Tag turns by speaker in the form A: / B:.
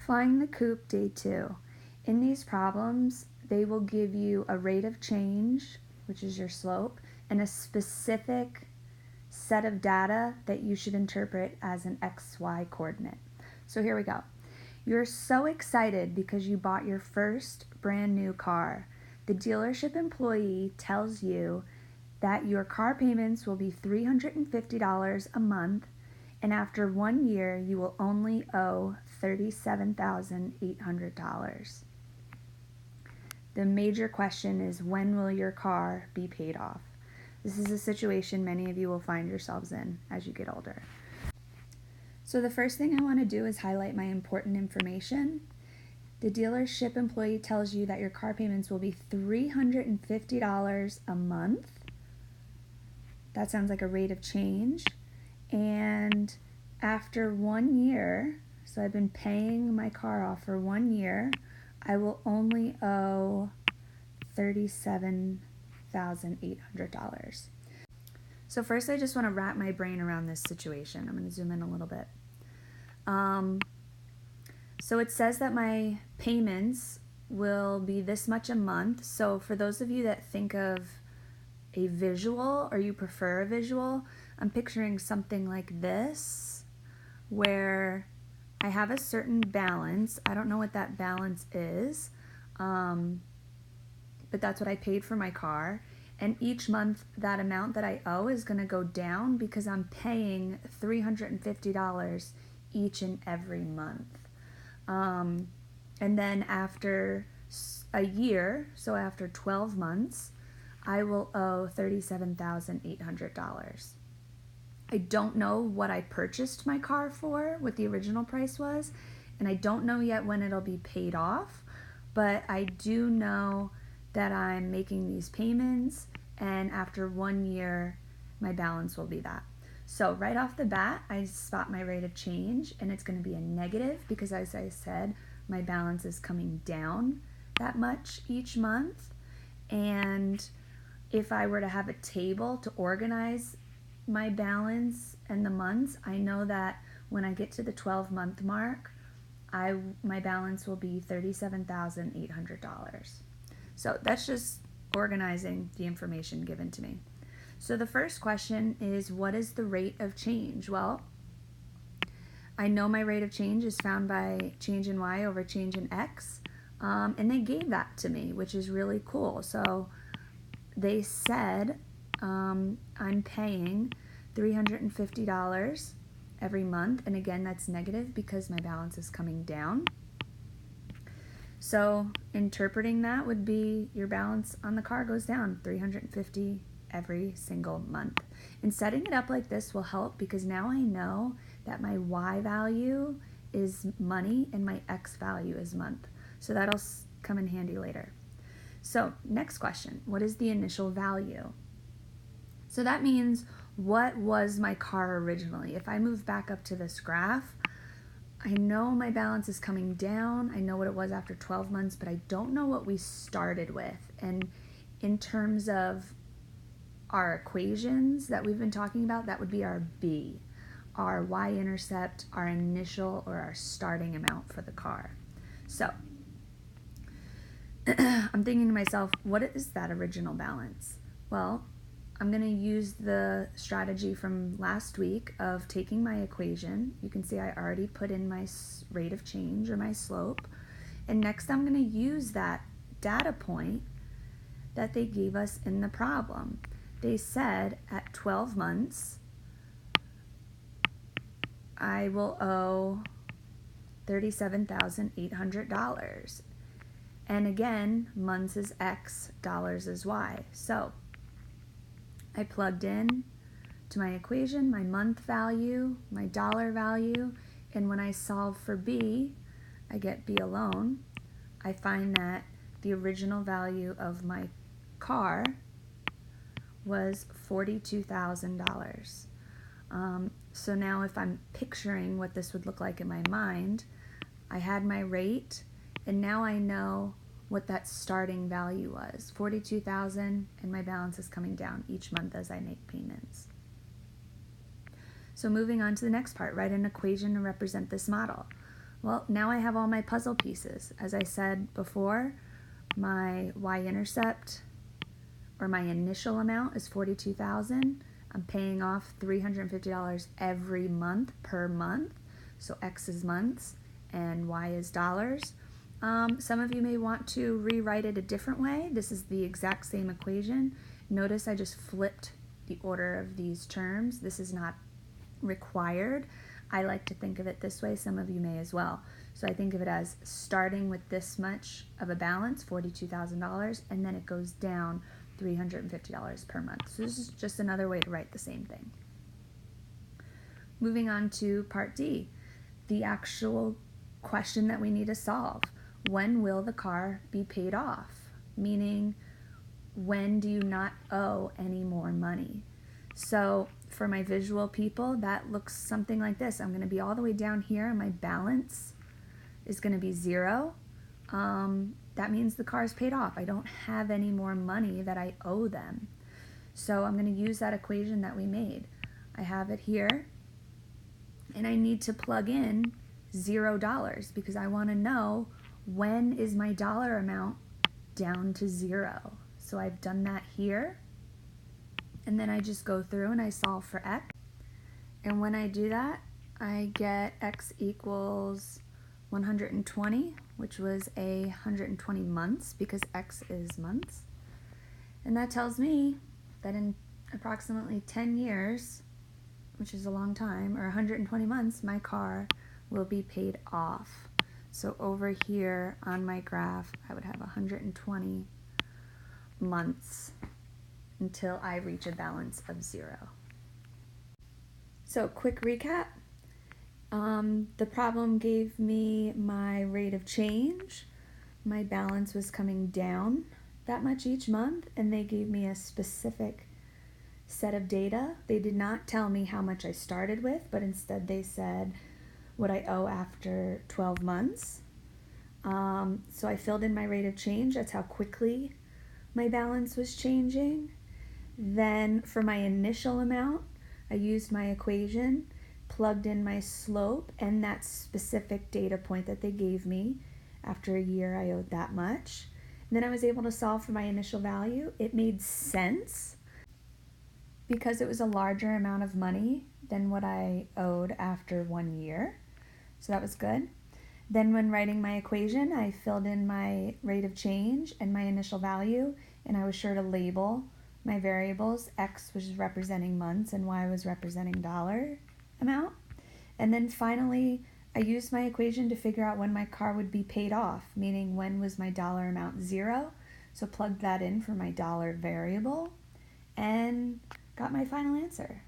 A: Flying the coop day 2. In these problems, they will give you a rate of change, which is your slope, and a specific set of data that you should interpret as an XY coordinate. So here we go. You're so excited because you bought your first brand new car. The dealership employee tells you that your car payments will be $350 a month, and after 1 year you will only owe $37,800. The major question is, when will your car be paid off? This is a situation many of you will find yourselves in as you get older. So the first thing I want to do is highlight my important information. The dealership employee tells you that your car payments will be $350 a month. That sounds like a rate of change. And after 1 year, so I've been paying my car off for 1 year, I will only owe $37,800. So first I just want to wrap my brain around this situation. I'm going to zoom in a little bit. So it says that my payments will be this much a month. So for those of you that think of a visual, or you prefer a visual, I'm picturing something like this, where I have a certain balance. I don't know what that balance is, but that's what I paid for my car. And each month, that amount that I owe is going to go down because I'm paying $350 each and every month. And then after a year, so after 12 months, I will owe $37,800. I don't know what I purchased my car for, what the original price was, and I don't know yet when it'll be paid off, but I do know that I'm making these payments, and after 1 year, my balance will be that. So right off the bat, I spot my rate of change, and it's going to be a negative because, as I said, my balance is coming down that much each month. And if I were to have a table to organize my balance and the months, I know that when I get to the 12-month mark, my balance will be $37,800. So that's just organizing the information given to me. So the first question is, what is the rate of change? Well, I know my rate of change is found by change in Y over change in X, and they gave that to me, which is really cool. So they said I'm paying $350 every month, and again, that's negative because my balance is coming down. So interpreting that would be your balance on the car goes down $350 every single month. And setting it up like this will help because now I know that my Y value is money and my X value is month. So that'll come in handy later. So next question, what is the initial value? So that means, what was my car originally? If I move back up to this graph, I know my balance is coming down. I know what it was after 12 months, but I don't know what we started with. And in terms of our equations that we've been talking about, that would be our B, our y-intercept, our initial or our starting amount for the car. So I'm thinking to myself, what is that original balance? Well, I'm going to use the strategy from last week of taking my equation. You can see I already put in my rate of change or my slope. And next I'm going to use that data point that they gave us in the problem. They said at 12 months, I will owe $37,800. And again, months is X, dollars is Y. So I plugged in to my equation my month value, my dollar value, and when I solve for B, I get B alone. I find that the original value of my car was $42,000. So now if I'm picturing what this would look like in my mind, I had my rate, and now I know what that starting value was, $42,000, and my balance is coming down each month as I make payments. So moving on to the next part, write an equation to represent this model. Well, now I have all my puzzle pieces. As I said before, my y-intercept, or my initial amount, is $42,000. I'm paying off $350 every month per month. So X is months and Y is dollars. Some of you may want to rewrite it a different way. This is the exact same equation. Notice I just flipped the order of these terms. This is not required. I like to think of it this way. Some of you may as well. So I think of it as starting with this much of a balance, $42,000, and then it goes down $350 per month. So this is just another way to write the same thing. Moving on to part D, the actual question that we need to solve. When will the car be paid off? Meaning, when do you not owe any more money? So for my visual people, that looks something like this. I'm going to be all the way down here and my balance is going to be 0. That means the car is paid off. I don't have any more money that I owe them. So I'm going to use that equation that we made. I have it here, and I need to plug in $0 because I want to know when is my dollar amount down to 0. So I've done that here, and then I just go through and I solve for X. And when I do that, I get X equals 120, which was 120 months because X is months. And that tells me that in approximately 10 years, which is a long time, or 120 months, my car will be paid off. So over here on my graph, I would have 120 months until I reach a balance of 0. So quick recap. The problem gave me my rate of change. My balance was coming down that much each month, and they gave me a specific set of data. They did not tell me how much I started with, but instead they said what I owe after 12 months. So I filled in my rate of change. That's how quickly my balance was changing. Then for my initial amount, I used my equation, plugged in my slope and that specific data point that they gave me. After a year, I owed that much. And then I was able to solve for my initial value. It made sense because it was a larger amount of money than what I owed after 1 year. So that was good. Then when writing my equation, I filled in my rate of change and my initial value, and I was sure to label my variables. X was representing months and Y was representing dollar amount. And then finally, I used my equation to figure out when my car would be paid off, meaning when was my dollar amount 0. So plugged that in for my dollar variable and got my final answer.